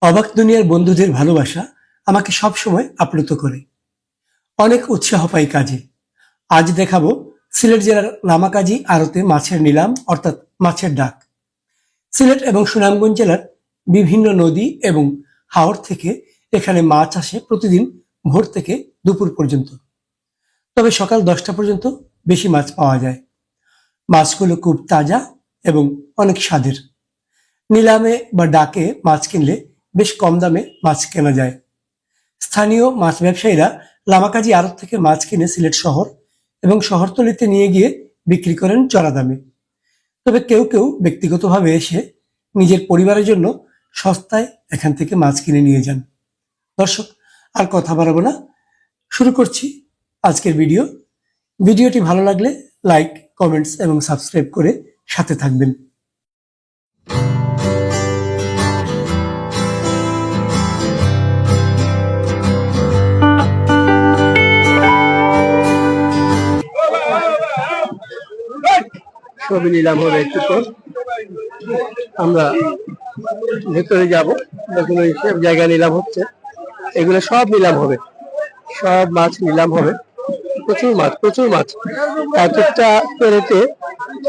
অবাক দুনিয়ার বন্ধুদের ভালোবাসা আমাকে সবসময় আপ্লুত করে। অনেক উৎসাহ পাই কাজে। আজ দেখাবো সিলেট জেলার লামাকাজি আড়তে মাছের নিলাম অর্থাৎ মাছের ডাক। সিলেট এবং সুনামগঞ্জ জেলার বিভিন্ন নদী এবং হাওর থেকে এখানে মাছ আসে প্রতিদিন ভোর থেকে দুপুর পর্যন্ত। তবে সকাল 10টা পর্যন্ত বেশি মাছ পাওয়া যায়। মাছগুলো খুব তাজা এবং অনেক স্বাদের। নিলামে বা ডাকে মাছ কিনলে বেশ কম দামে মাছ কেনা যায়। স্থানীয় মাছ ব্যবসায়ীরা লামাকাজি আড়ত থেকে মাছ কিনে সিলেট শহর এবং শহরতলিতে নিয়ে গিয়ে বিক্রি করেন চড়া দামে। তবে কেউ কেউ ব্যক্তিগতভাবে এসে নিজের পরিবারের জন্য সস্তায় এখান থেকে মাছ কিনে নিয়ে যান। দর্শক, আর কথা বাড়াবো না, শুরু করছি আজকের ভিডিওটি ভালো লাগলে লাইক, কমেন্টস এবং সাবস্ক্রাইব করে সাথে থাকবেন। ছবি নিলাম হবে একটু পর, আমরা ভেতরে যাব। দেখুন সব জায়গা নিলাম হচ্ছে, এগুলো সব নিলাম হবে, সব মাছ নিলাম হবে। প্রচুর মাছ এক একটা ক্যারেটে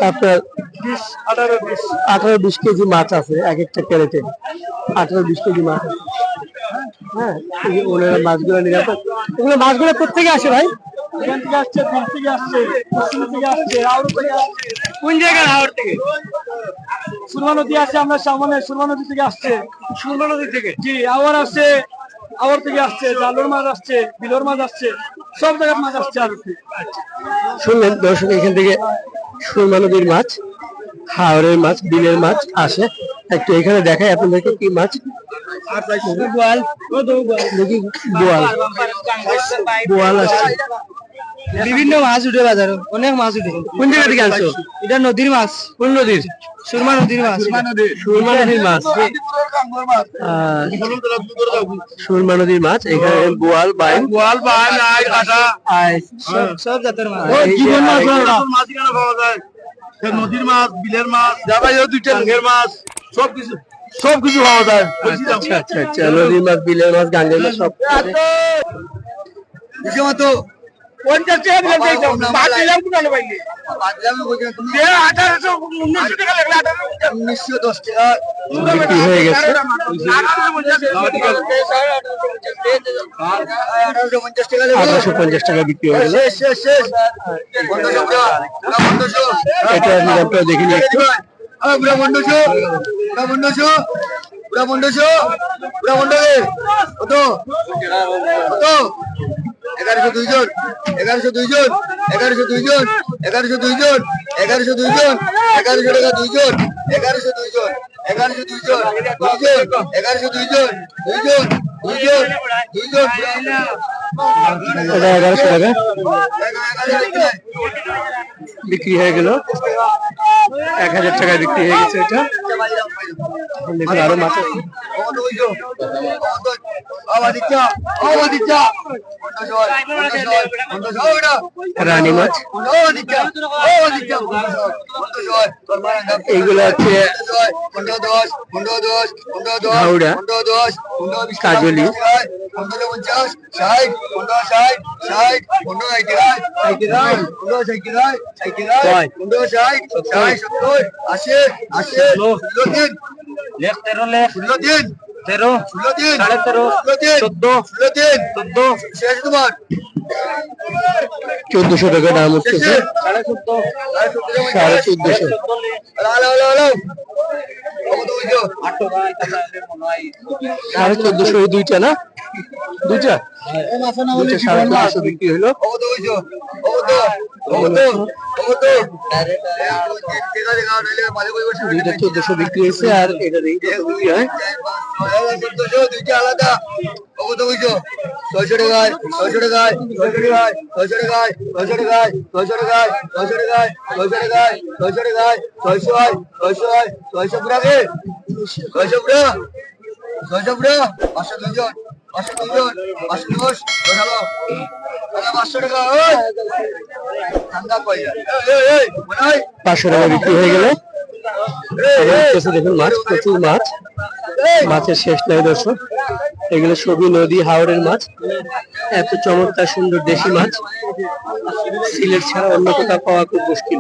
আপনার 18-20 কেজি মাছ আছে। এক একটা ক্যারেটে 18-20 কেজি মাছ আছে। হ্যাঁ, ওনারা মাছগুলো নিলাম। এগুলো মাছগুলো কোথেকে আসে ভাই? এখান থেকে আসছে, দূর থেকে আসছে, পশ্চিম থেকে আসছে, হাওড় থেকে আসছে। কোন জায়গায়? হাওড় থেকে। সুরমা নদী আছে, আমরা সামনে সুরমা নদী থেকে আসছে। সুরমা নদী থেকে? জি, আওয়ার আসছে, আওয়ার থেকে আসছে, জালোর মাছ আসছে, বিলোর মাছ আসছে, সব জায়গার মাছ আসছে। আর শুনলেন দর্শক, এখান থেকে সুরমা নদীর মাছ, হাওড়ের মাছ, বিলের মাছ আসে। একটু এখানে দেখাই আপনাদেরকে কি মাছ। বোয়াল আসছে, বিভিন্ন মাছ উঠে বাজারে, অনেক মাছ উঠে। কোন জায়গা থেকে আনছো? এটা নদীর মাছ। কোন নদীর? সুরমা নদীর মাছ। সুরমা নদীর মাছ, সুরমা নদীর মাছ। এখানে বোয়াল, বাইন, সব জাতের মাছ। নদীর মাছ, বিলের মাছ, দুইটা রঙের মাছ, সবকিছু পাওয়া যায়। আচ্ছা, নদীর মাছ, বিলের মাছ, গাঙ্গের মাছ সব। 50 টাকা দিলাম, মাছ দিলাম কোথায় পাইলে? 1819 টাকা লাগলে 1910 টাকা বিক্রি হয়ে গেছে। 1850 টাকা বিক্রি হয়ে গেল। এটা নিলামটা দেখে নিই একটু। 1102 জন, 1102 জন, 1102 জন, 1102 জন, 1102 জন, 1100 টাকা 2 জন, 1102 জন, 1102 জন, 2 জন, 1102 জন, 2 জন, 2 জন, 2 জন, এটা 1100 টাকা বিক্রি হয়ে গেল। 1000 টাকায় বিক্রি হয়ে গেছে। এটা দেখুন আরো মাছ আছে। রানী মাছ, এইগুলো হচ্ছে হাওড়া, কাজলি, 50, 60, 50, 60, 50, 60, 70, 80, 16 দিন, 16 দিন, 13, 16 দিন, 13.5, 16 দিন, 14 শেষ তোমার 1400 টাকা দাম হচ্ছে। 1450। সাড়ে 1400 দুইটা না? দুইটা 1450 বিক্রি হলো। 1400 বিক্রি হয়েছে। আর এটা বিক্রি হয় দুইটা আলাদা। 600 টাকায়, 600 টাকায়, 600 টাকায়, 600 টাকায়, 600 টাকায়, 600 টাকায়, 600 টাকায়, 600 টাকায়, 600 টাকায়, 600 হয়, 600 হয়, 600 পুরাবে, 600 পুরা, 600 পুরা, 502 জন, 502 জন, 510, 500 টাকা। ঠান্ডা পয়সা 500 টাকা বিক্রি হয়ে গেল। দেখুন মাছ, প্রচুর মাছ, মাছের শেষ নাই দর্শক। এগুলো সবই নদী হাওরের মাছ। এত চমৎকার সুন্দর দেশি মাছ সিলেট ছাড়া অন্য কোথাও পাওয়া খুব মুশকিল।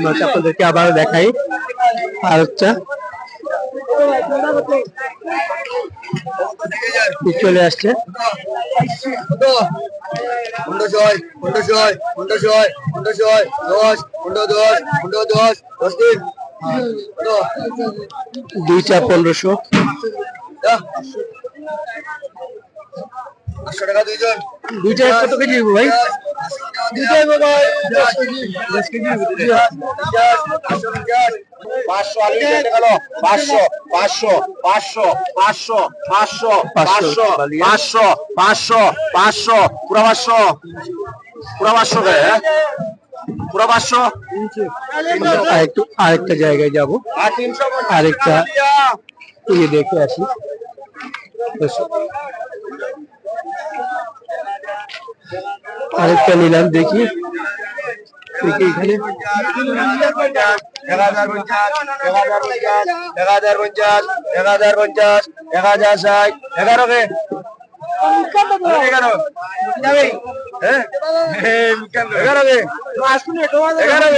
মাছ আপনাদেরকে আবার দেখাই আর একটা চলে আসছে। দুইটা 1500। 500 টাকা দুইজন। দুইটা কত কেজি ভাই? দুইটাই বাবা 10 কেজি 500 আলু কেটে গেল 500 500 500 500 500 500 500 500 500 পুরো 500 পুরো 500 রে পুরো 500। আরেকটা জায়গায় যাব, আর 300 আরেকটা দেখে আসি। আরেকটা নিলাম দেখি এখানে 1050 1060 11 কে 11 হ্যাঁ 11 কে 11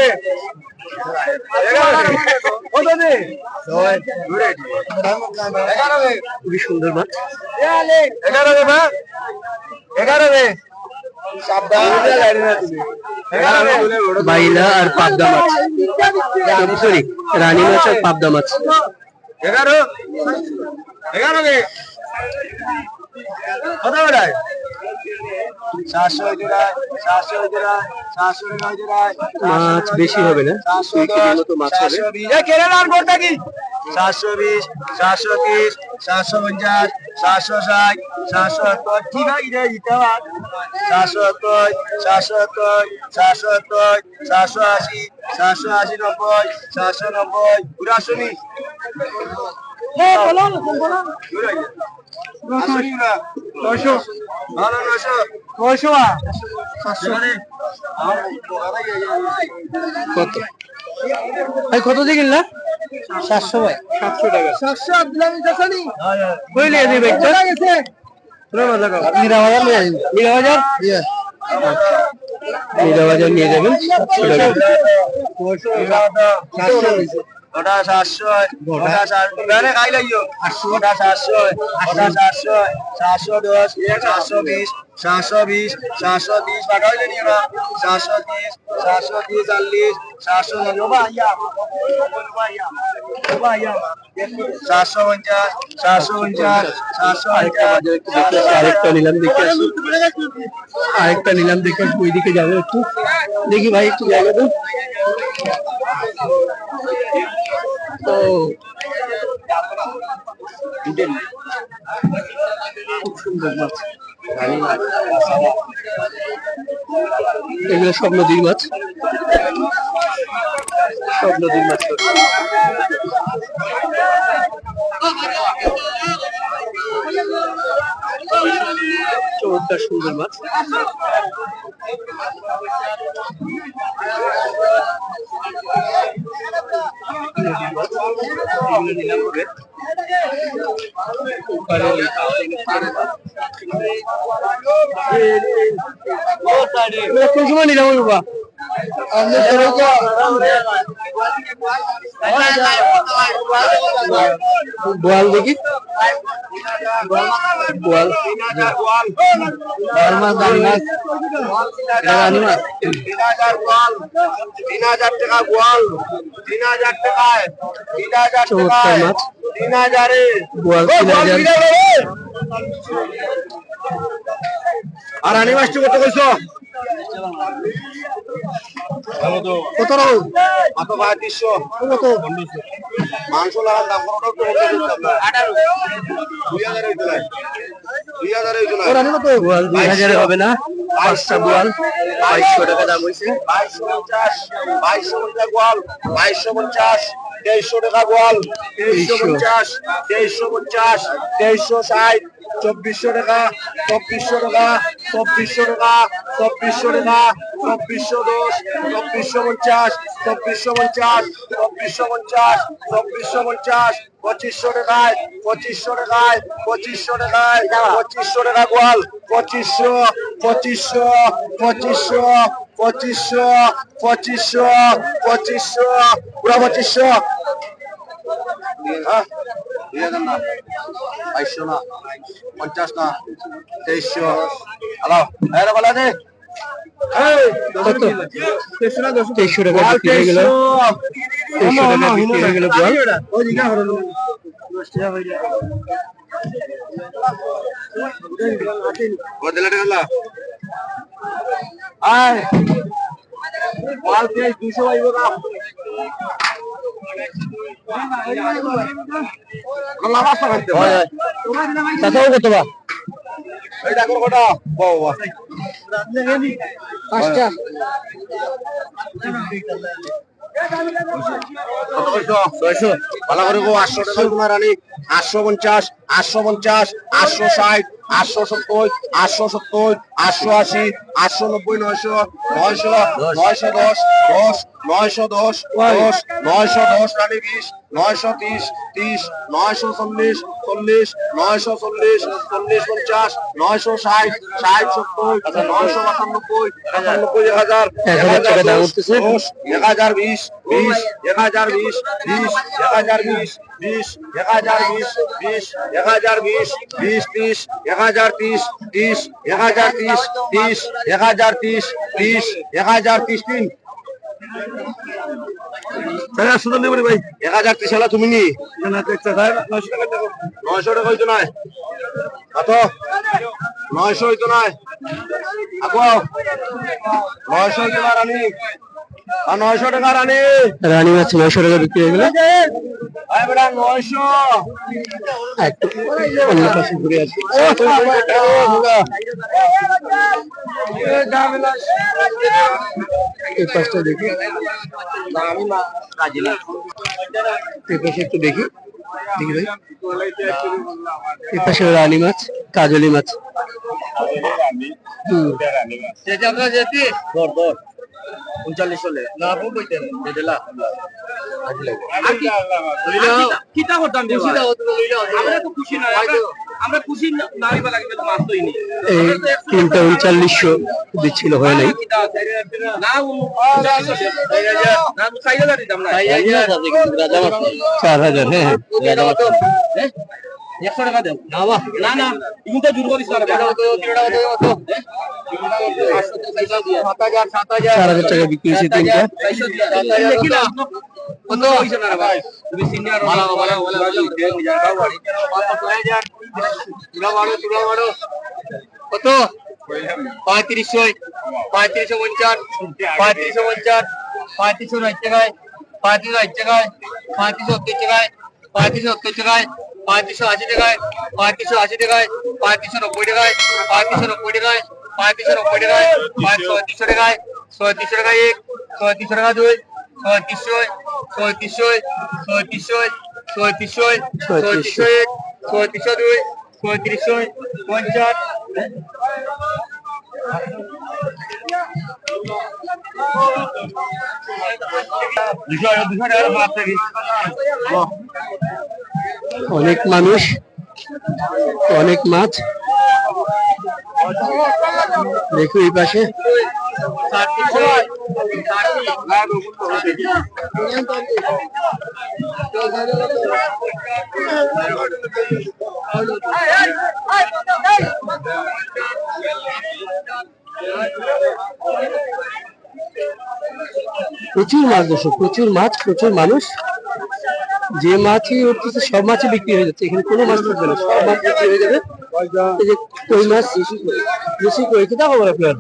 কে খুবই সুন্দর মাছ। 11 কে মা 11 কে বাইলা আর পাবদা মাছ, সরি রানী মাছ আর পাবদা মাছ। 11 কে কত বেড়ায় 700 মাছ বেশি হবে না, 2 কেজির মতো মাছ হবে। 720 730 750 760 770 ঠিক আছে 770 770 770 780 780 90 790 পুরা শুনি কত ভাই, কত দিয়ে কিনলা? 700 ভাই, 700 টাকা। 700 লিয়ে দিবে নিরাবাজার নিয়ে যাবেন। ওটা 700 ওটা 700 খাই লাগিও 800 700 710 720 720 730 টাকা হইলে নিও না 730 730 40 790 ভাইয়া ভাইয়া 750 750 750 আরেকটা নিলাম দেখে আসি, আরেকটা নিলাম দেখে ওইদিকে যাবে একটু দেখি ভাই, একটু জায়গা তো। খুব সুন্দর মাছ, এগুলো সব নদীর মাছ, সব নদীর মাছ। চমৎকার সুন্দর মাছ। কোন সময় নিলাম বাবা? বোয়াল দেখি, বোয়াল 3000 টাকা গোয়াল 3000 টাকায় 3000 চমৎকার মাছ। 3000 এ বোয়াল 3000। আর রানী মাছটি কত কইছো? কত রাও? কত 3500 কত মাংস লাগার দাম কত তো 2000 হইতো না 2000 হইতো না বোয়াল 2000 হবে না, 5টা বোয়াল 2200 টাকা দাম হইছে। 2250 গোয়াল 2250 2300 টাকা গোয়াল 2350 2350 2360 2400 টাকা 2400 টাকা 2400 টাকা 2400 টাকা 2410 2450 2450 2450 2450 2500 টাকায় 2500 টাকায় 2500 টাকায় 2500 টাকা গোয়াল 2500 2500 2500 2500 2500 2500 পুরা 2500 হ্যাঁ 2200 না 50 না 2300 হ্যালো এরা বলা দে কত 2300 টাকা বিক্রি হয়ে গেল 2300 টাকা বিক্রি হয়ে গেল গোয়াল বদলা টাকা আয় গোয়াল কে 200 আইবো না কলা বাসা করতে হয় তাতেও কত বা এইটা কোন কটা বাবা পাঁচটা 600 ভালো করে গো 800 টাকা তোমার রানী 850 850 860 870 870 880 890 900 910 910 রানী 20 930 30 940 40 940 40 50 960 60 70 995 95 1000 1000 টাকা দাম উঠতেছে 1020 20 1020 20 1020 20 1020 20 1020 20 30 1030 30 1030 30 1030 30 1030 3 সুন্দর নেবেন ভাই 1030 সালা তুমি নি 900 টাকা হইতো না কত 900 হইতো না আগো 900 হইতো না রানী আর 900 টাকা রানী রানী মাছ 900 টাকা বিক্রি হয়ে গেল আয় বেটা 900 একটু অন্য পাশে ঘুরে আসি এই পাশটা দেখি এই পাশে একটু দেখি দেখি ভাই এই পাশে রানী মাছ কাজলি মাছ দর 39 চলে না বউ কইতেন দেলা কিটা করতাম আমরা তো খুশি না আমরা খুশি না হইবা লাগবে মাছ তো ইনি এই 3900 দিচ্ছিল হয় নাই না না 4000 দিতাম না 4000 হ্যাঁ রাজা মাছ 100 টাকা দেব না না তুমি তো জোর করিস না 4000 টাকা বিক্রি হয়েছে তিনটা কত হইছে না ভাই তুমি সিনিয়র ভালো ভালো কত 3550 3550 3550 3550 টাকায় 3580 টাকায় 3570 টাকায় 3570 টাকায় 3580 টাকায় 3580 টাকায় 3590 টাকায় 3590 টাকায় 3590 টাকায় 3500 টাকায় 3600 টাকা এক 3600 টাকা দুই 3600 3600 3600 3600 এক 3600 দুই 3600 50 অনেক মানুষ অনেক মাছ দেখো এই পাশে প্রচুর মাছ দর্শক প্রচুর মাছ প্রচুর মানুষ যে মাছই উঠতেছে সব মাছই বিক্রি হয়ে যাচ্ছে এখানে কোনো মাছ থাকবে না সব মাছ বিক্রি হয়ে যাবে এই যে কই মাছ বেশি কই কি খবর আপনার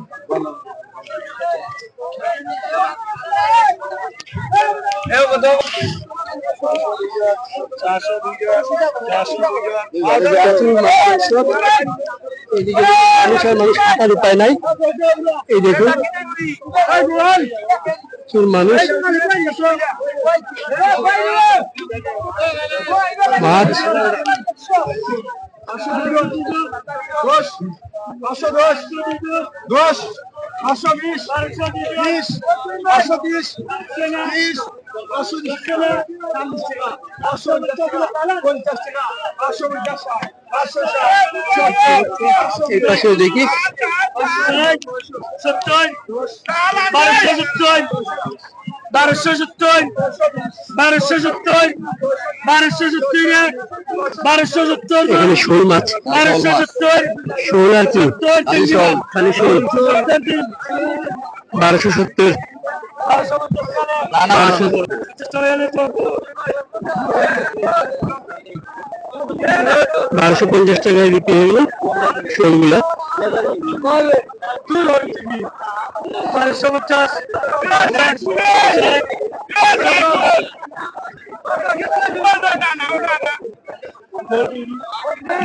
এদিকে মানুষ থাকার উপায় নাই এই দেখুন প্রচুর মানুষ মাছ এই পাশেও দেখি 1270 এখানে শোল মাছ, 1270 শোল আর কি খালি শোল 1270 1250 টাকায় বিক্রি হয়ে গেল শোল গুলা। 1250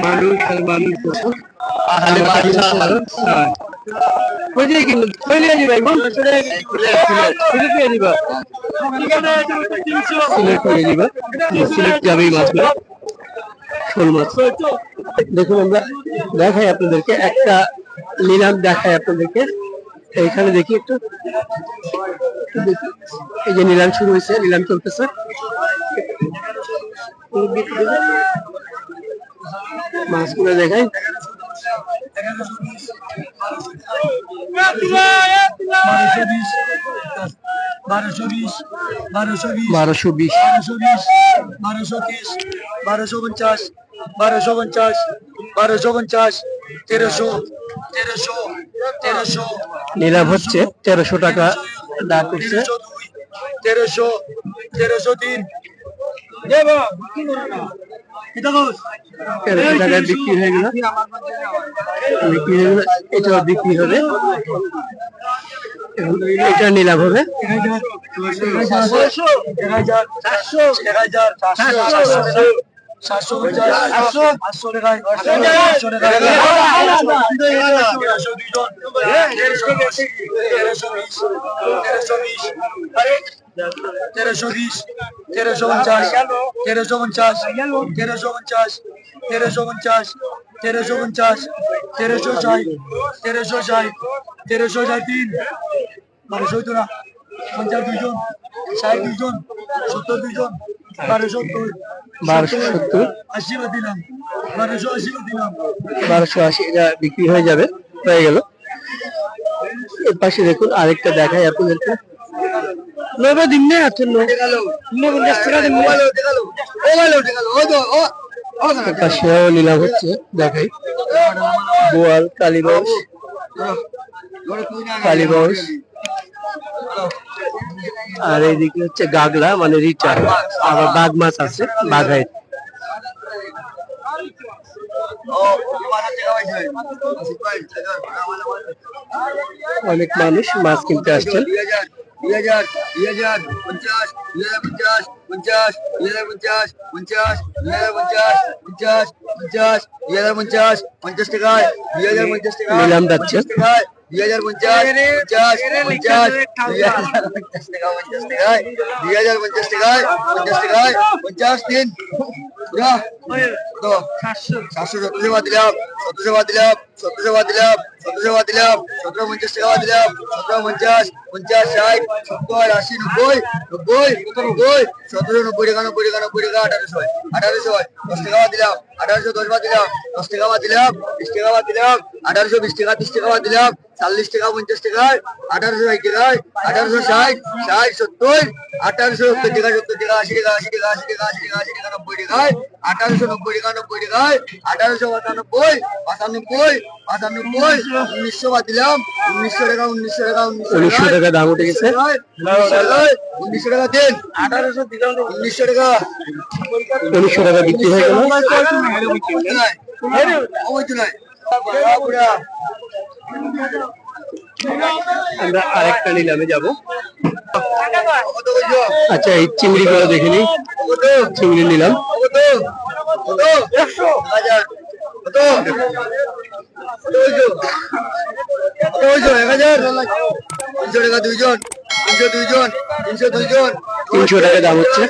মানুষ আর মানুষ সিলেট যাবেই মাছগুলো, শোল মাছ। দেখুন আমরা দেখাই আপনাদেরকে, একটা নিলাম দেখাই আপনাদেরকে। এইখানে দেখি একটু, এই যে নিলাম শুরু হয়েছে, নিলাম চলতেছে। মাছগুলো দেখাই, 1220 1220 1220 1230 1250 1250 1250 1300 নিলাম হচ্ছে 1300 টাকা দাম করছে। 1300 1303 1300 টাকায় বিক্রি হয়ে গেল, এটাও বিক্রি হবে, এটা নিলাম হবে। 1280 এটা বিক্রি হয়ে যাবে, হয়ে গেল। এর পাশে দেখুন আরেকটা দেখাই আপনাদেরকে, নবে দিন নেই আছে, পাশেও নিলাম হচ্ছে, দেখাই বোয়াল, কালীবাউস, আর এইদিকে হচ্ছে গাগলা মানে রিচা, আবার বাঘ মাছ আছে, বাঘাই। অনেক মানুষ মাছ কিনতে আসছেন। 2050 50 50 50 টাকায় 2050 টাকা নিলাম যাচ্ছে, 2050 50 770 বাদ দিলাম, 1750 টাকা দিলাম, 1750 50 50 60 70 80 90 1790 টাকা 1800 10 টাকা দিলাম, 1810 বাদ দিলাম, 10 টাকা বাদ দিলাম, 20 টাকা বাদ দিলাম, 1820 টাকা 30 টাকা বাদ দিলাম, 40 টাকা 50 টাকায় 1860 টাকায় 1860 60 70 1870 টাকা 70 টাকা 80 টাকা 80 টাকা 80 টাকা 80 টাকা 80 টাকা 90 টাকায় 1890 টাকা 90 টাকায় 1895 95 1900 বাদ দিলাম, 1900 টাকা 1900 টাকা দাম উঠে গেছে। 1900 টাকা দেন, 1800 দিলাম, 1900 টাকা 1900 টাকা বিক্রি হয়ে গেল। আমরা আরেকটা নিলামে যাব। আচ্ছা, এই চিংড়ি গুলো দেখে নিই, চিংড়ি নিলাম। 300 টাকা দাম হচ্ছে,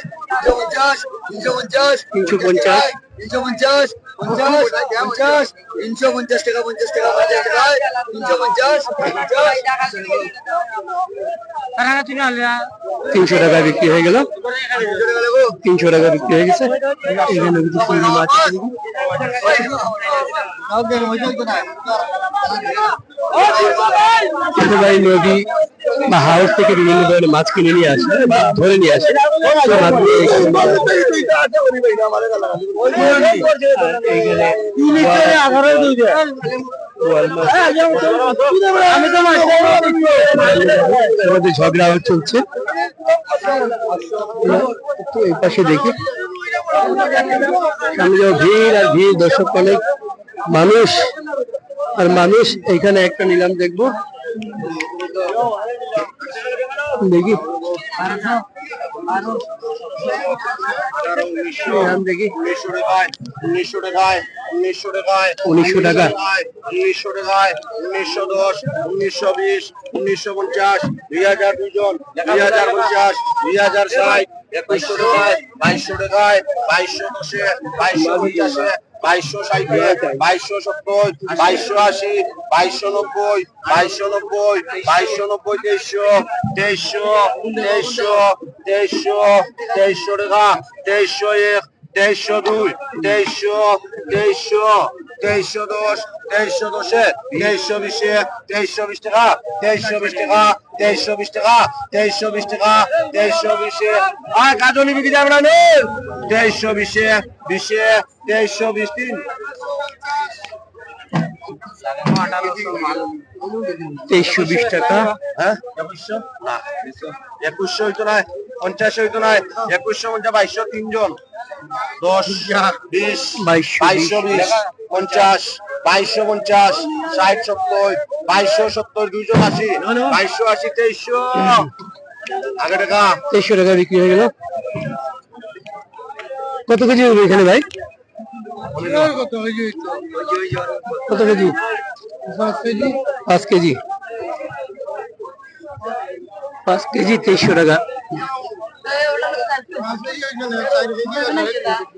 350 350 50 50 350 টাকা 50 টাকা 50 টাকা 350 300 টাকা বিক্রি হয়ে গেল, 300 টাকা বিক্রি হয়ে গেছে। এখানে কিছু চিংড়ি মাছ আছে দেখি। ভাই নদী বা হাউস থেকে বিভিন্ন ধরনের মাছ কিনে নিয়ে আসে, ধরে নিয়ে আসে। তো মাছ দিয়ে এখানে বোয়াল মাছ, আমাদের ঝগড়া চলছে। একটু এই পাশে দেখি, সামনে যাও ভিড় আর ভিড়, দর্শক অনেক মানুষ আর মানুষ। এখানে একটা নিলাম দেখবো, দেখি দেখি 1900 টাকায় 1900 টাকায় 1900 টাকা 1900 টাকায় 1910 1920 1950 2000 দুজন 2050 2060 2100 টাকায় 2200 টাকায় 2210 2250 2260 2270 2280 2290 2290 2300 টাকা 2301 2302 2310 2320 টাকা 2320 টাকা 2320 টাকা 2320 টাকা 2320 আর কাজলি বিক্রি যাবে না 2320 2320 3 2320 টাকা। হ্যাঁ 2100 না 2100 হইতো না 50 হইতো না 2100 2200 তিনজন 10 20 2220 50 2250 60 70 2270 দুইজন 80 2280 2300 আগে টাকা 2300 টাকা বিক্রি হয়ে গেল। কত কেজি হবে এখানে ভাই? কত কেজি? 5 কেজি 5 কেজি 2300 টাকা।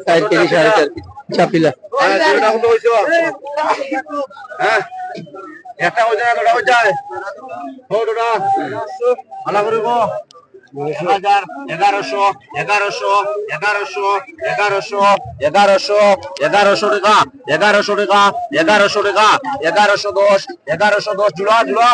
4 কেজি 4.5 চাপিলা। হ্যাঁ একটা হয়ে যায় দুটা হয়ে যায় ও দুটা ভালো করে গো 1100 1100 1100 1100 1100 1100 টাকা 1100 টাকা 1100 টাকা 1110 1110 জুড়া জুড়া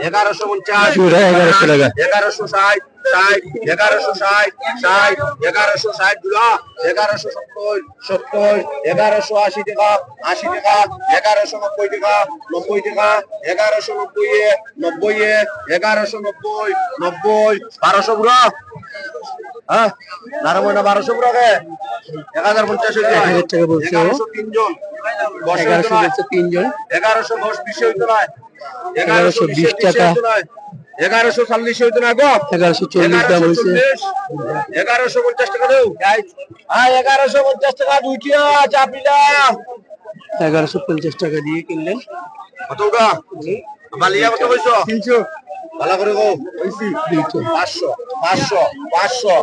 1150 জোড়া 1100 টাকা। 1160 60 1160 60 1160 জুড়া 1170 70 1180 টাকা 80 টাকা 1190 টাকা 90 টাকা 1190 90 1190 90 1200 বুড়া হ্যাঁ নারায়ণ 1200 বুড়া কে 1050 হইছে 1000 টাকা বলছে ও। 1100 তিনজন 1100 বলছে তিনজন। 1110 20 হইতো না 1120 টাকা। 1140 হইতো না গো 1140 দাম হইছে। 1150 টাকা দেও হ্যাঁ 1150 টাকা দুইটা চাপিলা 1150 টাকা দিয়ে কিনলেন। কত গা বালিয়া কত কইছো 300 ভালো করে গো হইছি 500 500 500